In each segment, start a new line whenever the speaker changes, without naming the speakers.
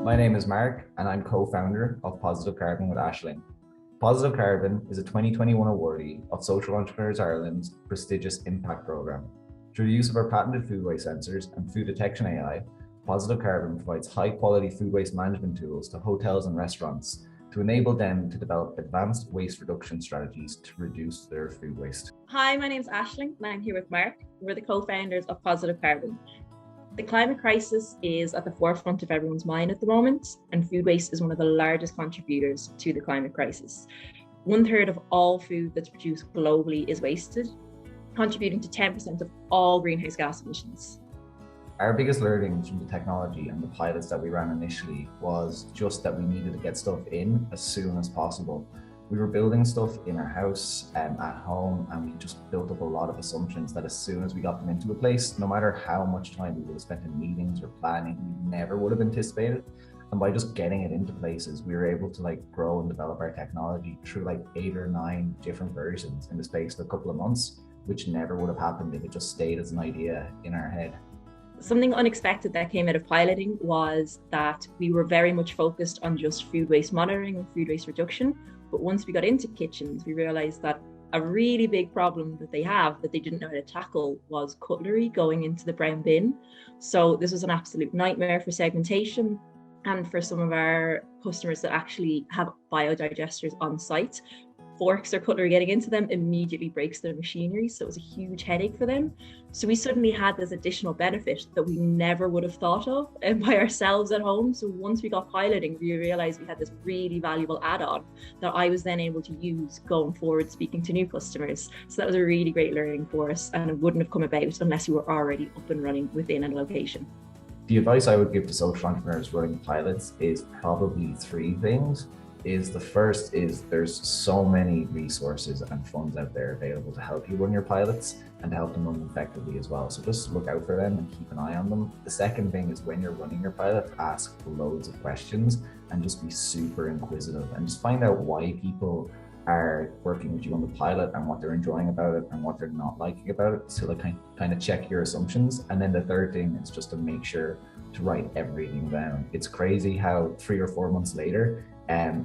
My name is Mark, and I'm co-founder of Positive Carbon with Aisling. Positive Carbon is a 2021 awardee of Social Entrepreneurs Ireland's prestigious Impact Programme. Through the use of our patented food waste sensors and food detection AI, Positive Carbon provides high-quality food waste management tools to hotels and restaurants to enable them to develop advanced waste reduction strategies to reduce their food waste.
Hi, my name is Aisling, and I'm here with Mark. We're the co-founders of Positive Carbon. The climate crisis is at the forefront of everyone's mind at the moment, and food waste is one of the largest contributors to the climate crisis. 1/3 of all food that's produced globally is wasted, contributing to 10% of all greenhouse gas emissions.
Our biggest learnings from the technology and the pilots that we ran initially was just that we needed to get stuff in as soon as possible. We were building stuff in our house at home, and we just built up a lot of assumptions that as soon as we got them into a place, no matter how much time we would have spent in meetings or planning, we never would have anticipated. And by just getting it into places, we were able to grow and develop our technology through 8 or 9 different versions in the space of a couple of months, which never would have happened if it just stayed as an idea in our head.
Something unexpected that came out of piloting was that we were very much focused on just food waste monitoring and food waste reduction. But once we got into kitchens, we realized that a really big problem that they have that they didn't know how to tackle was cutlery going into the brown bin. So this was an absolute nightmare for segmentation and for some of our customers that actually have biodigesters on site. Forks or cutlery getting into them immediately breaks their machinery. So it was a huge headache for them. So we suddenly had this additional benefit that we never would have thought of by ourselves at home. So once we got piloting, we realized we had this really valuable add-on that I was then able to use going forward, speaking to new customers. So that was a really great learning for us, and it wouldn't have come about unless we were already up and running within a location.
The advice I would give to social entrepreneurs running pilots is probably 3 things. The first is there's so many resources and funds out there available to help you run your pilots and to help them run them effectively as well. So just look out for them and keep an eye on them. The second thing is when you're running your pilot, ask loads of questions and just be super inquisitive and just find out why people are working with you on the pilot and what they're enjoying about it and what they're not liking about it. So kind of check your assumptions. And then the third thing is just to make sure to write everything down. It's crazy how 3 or 4 months later,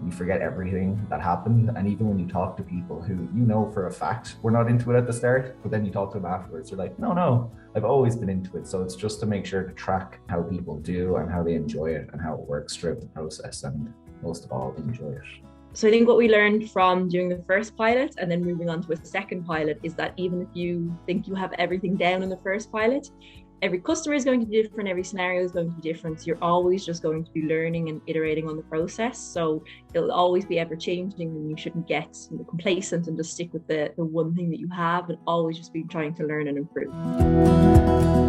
you forget everything that happened. And even when you talk to people who you know for a fact were not into it at the start, but then you talk to them afterwards, they're like, no, I've always been into it. So it's just to make sure to track how people do and how they enjoy it and how it works throughout the process, and most of all, enjoy it.
So I think what we learned from doing the first pilot and then moving on to a second pilot is that even if you think you have everything down in the first pilot, every customer is going to be different, every scenario is going to be different. So you're always just going to be learning and iterating on the process. So it'll always be ever changing, and you shouldn't get complacent and just stick with the one thing that you have, and always just be trying to learn and improve.